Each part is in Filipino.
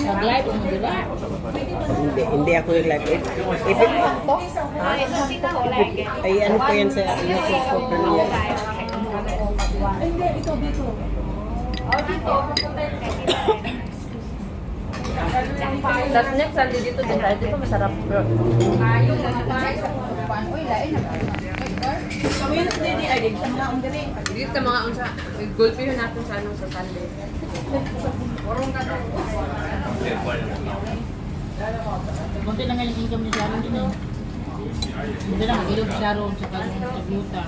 Nag-live mo, di ba? Hindi ako nag-live. Ay, ano po yan sa YouTube ko premiere. Hindi, ito dito. Tapos next Sunday dito din tayo. Dito masarap. Dito sa mga unsa. Gulpi yun natin sa anong sa Sunday. Kunti lang yung income ni Sharon din eh. Kunti lang, ilog Sharon sa Biuta.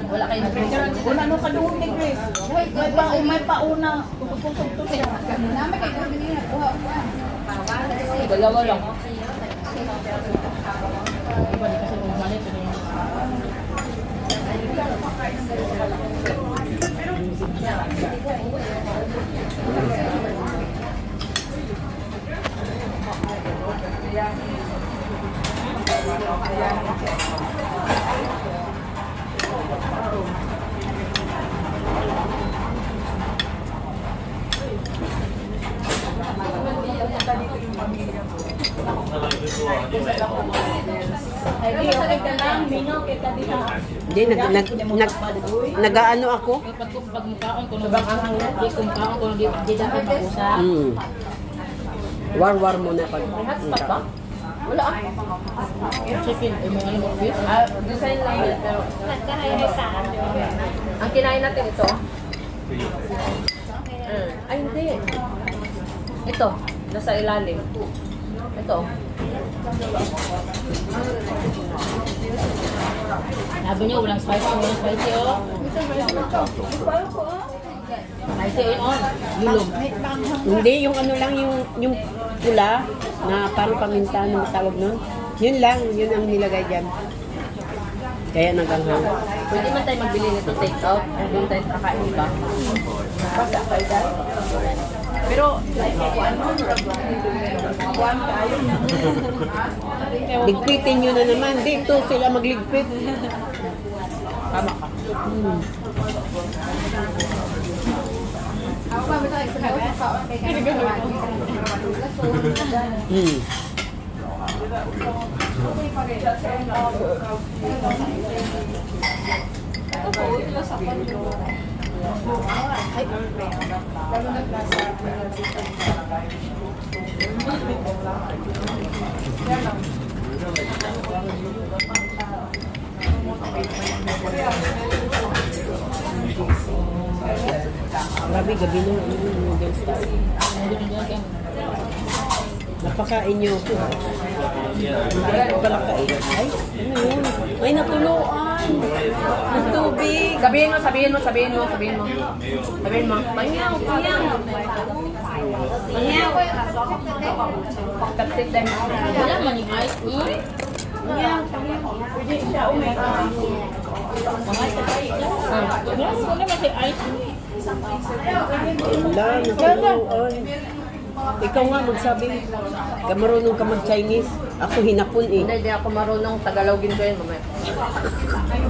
Wala kayo na Chris. Wala no kaduhon ni Chris. May pauna. Tusok-tusok eh. Namin kay Gordon nila. Dalawa lang. Iba di kasi bumalik. Pero yung Hindi, nag-ano ako? pag mukhaon ko nung di kumkaon ko nung di dapat mag-usap. War muna pag Hotspot ba? Wala ah. Chicken, may ano mo fish? Design lang yun. Pero ang kinain natin ito. Ay hindi. Ito. Nasa ilalim. Ito. Sabi niyo, walang spicy oh. Spicy on. Yulong. Hindi, yung ano lang, yung pula na parang paminta na matawag nun. Yun lang, yun ang nilagay dyan. Kaya naganghang. Pwede man tayo magbili nito take out. Doon tayo kakain ba? Pero, Ligpitin nyo na naman. Dito sila magligpit. tama ka. Grabe, gabi nung noodles tayo. Napakain nyo ako. Hindi ako pala kain. Ay, ano yun? Ay, natuluan. Ng tubig. Sabihin mo. Sabihin mo. Panyaw. Pagkatid tayo. Wala man yung ice cream. Pwede siya umeka. Wala man yung ice cream. Wala, natuluan. Ikaw nga magsabi, ka marunong ka mag-Chinese. Ako hinapon eh. Hindi ako marunong Tagalogin ko yun mamaya.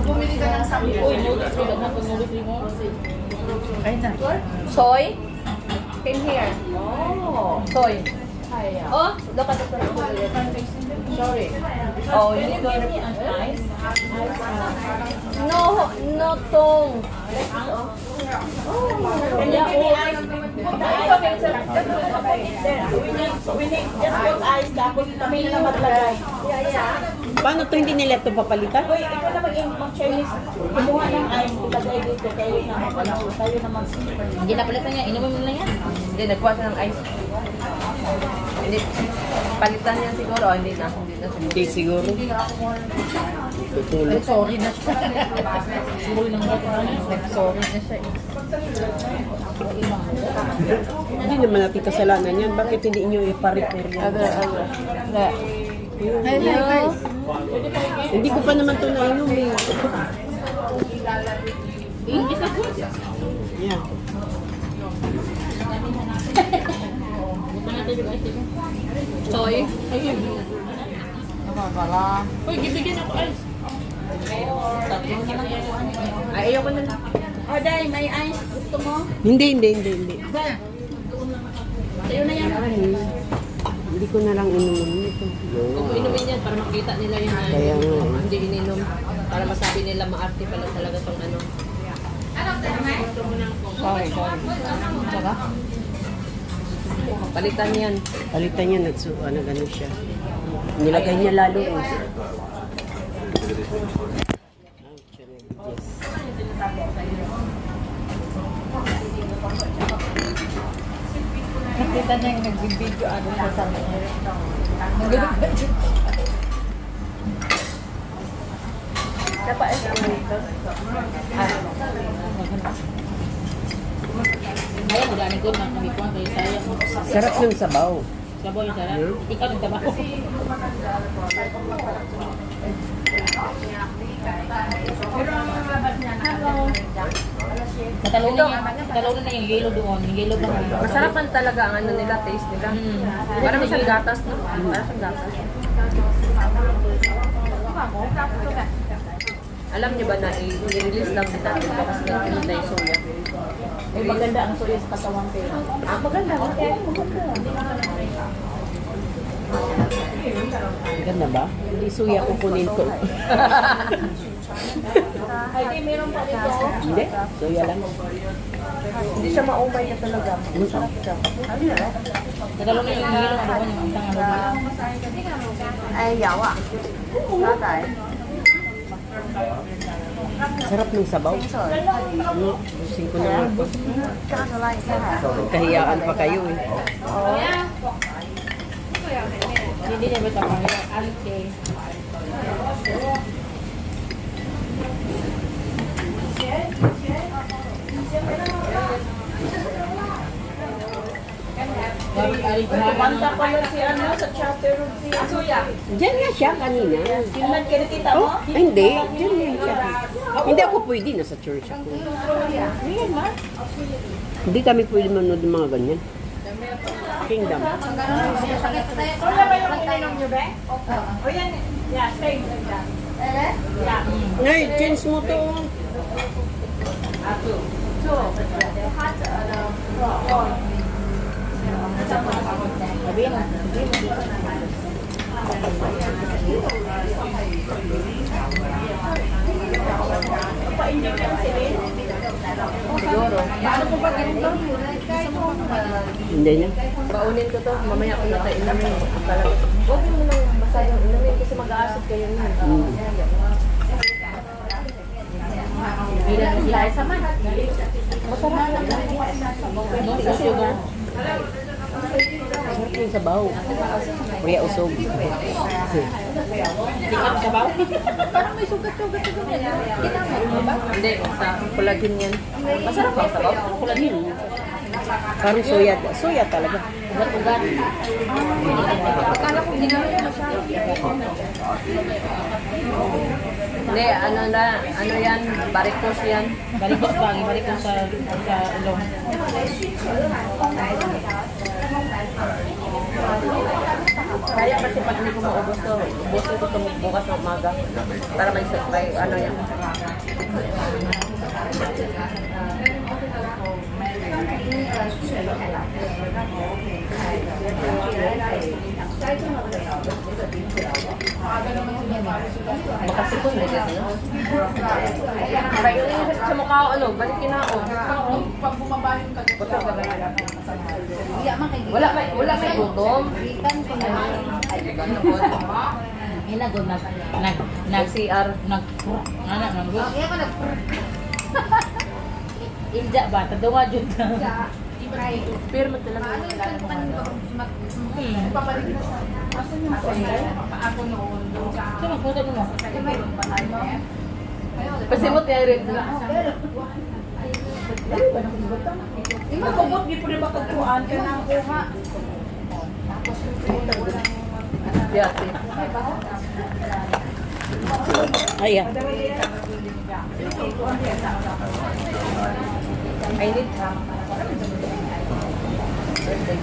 Bumili ka ng sabi. Uy, noodles ko lang na noodles mo. Soy? Came here. Soy. Oh, look at the Sorry. Oh, you need to... No tong. Paano to hindi nila ito papalitan? Uy, ikaw na mag-Chinese. Kumuha ng ice. Ilagay dito. Kayo na mag-ano. Tayo na mag-super. Hindi na palitan niya, inumin mo lang yan. Hindi, nagkuha siya ng ice. Hindi. Palitan niya siguro. Oh, hindi na. Hindi siguro. Tutulog. Sorry na siya. Sorry lang ako. Sorry na siya. Hindi naman natin kasalanan yan. Bakit hindi nyo ipa-repair yan? Hello. Hindi ko pa naman ito nainom eh. English na po. Yeah. Bukan natin yung ice cream. Soy. Ayun. Nakakala. Uy, bibigyan ako ice. Tatlo na lang ako. Ay, ayoko na lang. O, Day, may ice. Gusto mo? Hindi. Day. Sa'yo na yan. Hindi ko na lang inumin ito. Kung inumin yan, para makita nila yung Kaya nga eh. hindi ininom. Para masabi nila maarte pala talaga tong ano. Sorry. Saka? Palitan yan. Palitan niya, gano'n siya. Nilagay niya lalo eh. Nakita niya yung nagbibideo ano sa sabi niya. Kapa escalator. Ayaw mo daan ko ng kami ko ang kayo sayang. Sarap ng sabaw. Sabaw yung sarap. Ikaw ng tabaho. Natalunan na yung yellow doon. Yung yellow ba? Masarapan talaga ang ano nila, taste nila. Parang siyang gatas, no? Parang siyang gatas. Alam niyo ba na i-release lang si Tatay Baka kasi nagpinunta yung soya? Ay, maganda ang soya sa katawan ko. Ah, maganda. Okay. Ganda ba? Hindi suya kukunin ko. Ay, di, meron pa dito. Hindi, suya lang. Hindi siya maumay na talaga. Masarap siya. Natalunan yung yellow doon. Yung isang ano. Ay, yawa. Tatay. Sarap ng sabaw. Gusin ko na ito. Kahiyaan pa kayo eh. Hindi niya ba ito? Okay. Kumanta pala si ano sa chapter room si Suya. Diyan nga siya kanina. Sinlan ka nakita mo? Oh, ay, hindi. Diyan nga siya. Hindi ako pwede. Nasa church ako. Hindi kami pwede manood ng mga ganyan. Kingdom. Wala ba yung ininom niyo, Be? O yan. Yeah, same like that. Yeah. Ngay, change mo to. Sabi mo. Pa-inject yan si Lynn. Siguro. Paano ko ba ganito? Hindi na. Baunin ko to. Mamaya ko na tayo inumin. Huwag mo nang masyadong inumin kasi mag-aasip kayo na. Bilang sila ay sama. Masarap na. No sugar. Sarap yung sabaw. Kuya usog. Tingap sabaw. Parang may sugat-sugat sa gabi. Kita mo, ba? Hindi, sa collagen yan. Masarap ang sabaw. Collagen. Parang soya. Soya talaga. Ugat-ugat. Akala ko hindi naman yung masyado. Hindi, ano yan, barikos yan. Barikos sa ilong. Kaya kasi pag hindi ko maubos to, ubos ko ito bukas ng umaga. Para may ano yan. Makasipon na dito, no? Kaya yung sa mukha ko, ano, balikin na ako. Pag bumaba yung Wala may gutom. Inago CR. Ilja ba? Tadawa dyan na. Pero magdala mo. Ito magpunta mo. Pasimot niya rin. Magkubot, di po rin makagpuan ka na ako ha. Yati. Ay, ah. I need drama. Birthday.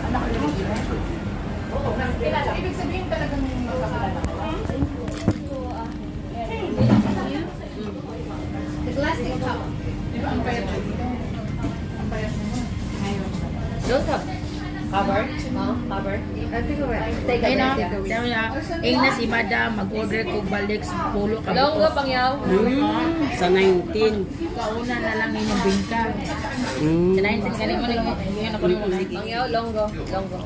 Anak ko yung kilala. Ibig sabihin talagang magkakilala. The plastic cup. Ang payat mo. Ang payat mo. Don't have cover? Cover? Take Ay na, a dami na. Na si Madam, mag-order ko balik sa pulo ka Longgo pangyaw. Sa 19. Kauna na lang yung bingka. Sa 19 galing mo lang yun ako yung mga Pangyaw, longgo. Longgo.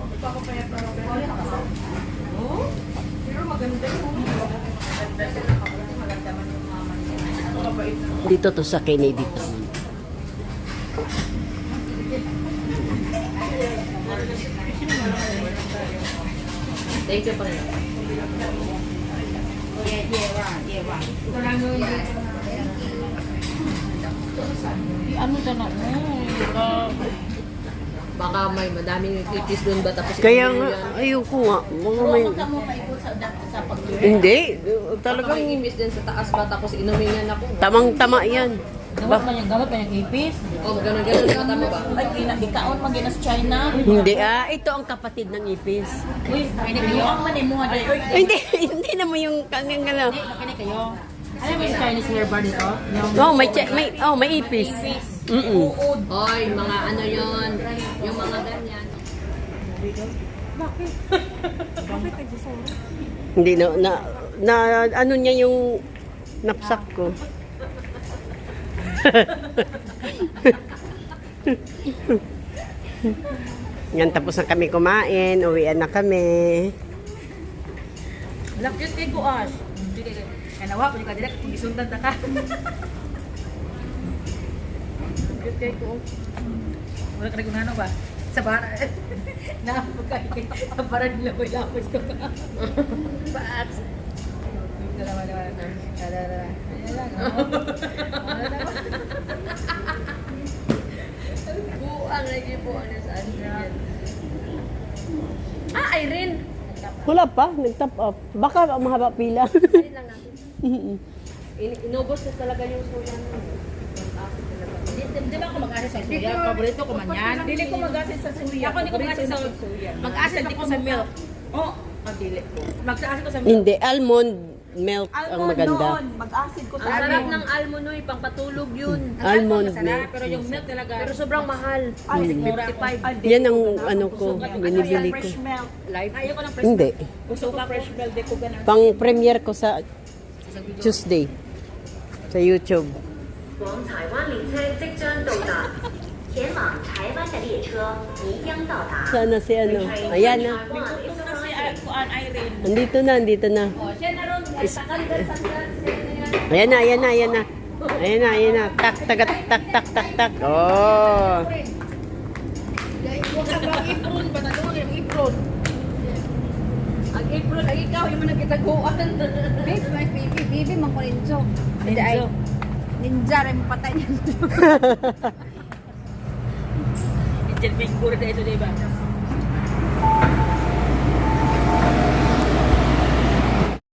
Dito to sa Kennedy Town. Thank you pangyaw. ano na na, Baka may madaming ipis doon ba tapos Kaya inumin nga, yan? ayoko nga. Mga may... ka mo paikot sa pagduro. Hindi. Baka Talagang may ipis din sa taas ba tapos inumin yan ako. tamang-tama yan. Gamot man yung ipis. Oh, ganun-ganun yung tama ba? Ay, ikaon man ginas China. Hindi ito ang kapatid ng ipis. Uy, kini kayo ang manimuha dito. Hindi naman yung kanyang ano. Kini kayo. Alam mo yung Chinese hair bar dito? May ipis. Uod. Hoy, mga ano yon, yung mga ganyan. Hindi na ano niya yung napsak ko. Yan, tapos na kami kumain, uwian na kami. Lakit kay ko as. Kaya nawa, pwede ka direct kung isundan na ka. Lakit kay ko. Wala ka nagunano ba? Sa bara. Nakapagkain. Sa bara nila ko ilapos to ka. Baat. Ito naman. Buang lagi po ano sa Adrian. Ah, Irene! Wala pa, nag-top up. Baka mahaba pila. Ayun lang natin. Inubos na talaga yung suya mo. Di ba ako mag-asin sa suya? Paborito ko man yan. Dili ko mag-asin sa suya. Ako hindi ko mag-asin sa suya. Mag-asin di ko sa milk. Oh, ang dili ko. Mag-asin ko sa milk. Hindi, almond milk ang maganda. Mag-acid ko Ang sarap ng almonoy, pangpatulog yun. Almond Masarap, milk. pero yung milk talaga. Pero sobrang mahal. 55. Yan ang ano ko, binibili ko. fresh milk. Ayaw ko ng fresh Hindi. milk. Gusto ko fresh milk. Di ko ganun. Pang premiere ko sa Tuesday sa YouTube. 往台湾列車即將到達，前往台灣的列車即將到達。 Sana si ano. Ayan na. Ito na si Kuan Irene. Andito na. Siya na ron, sakal dyan, sakal. Ayan na. Tak. Oh. Ipron ba na doon? Yung ipron. Ang April, ang ikaw, yung mga kitaguan. Babe, my baby, mangkulinso. Hindi ay, ninja rin patay niya. Diyan may gura na ito, diba?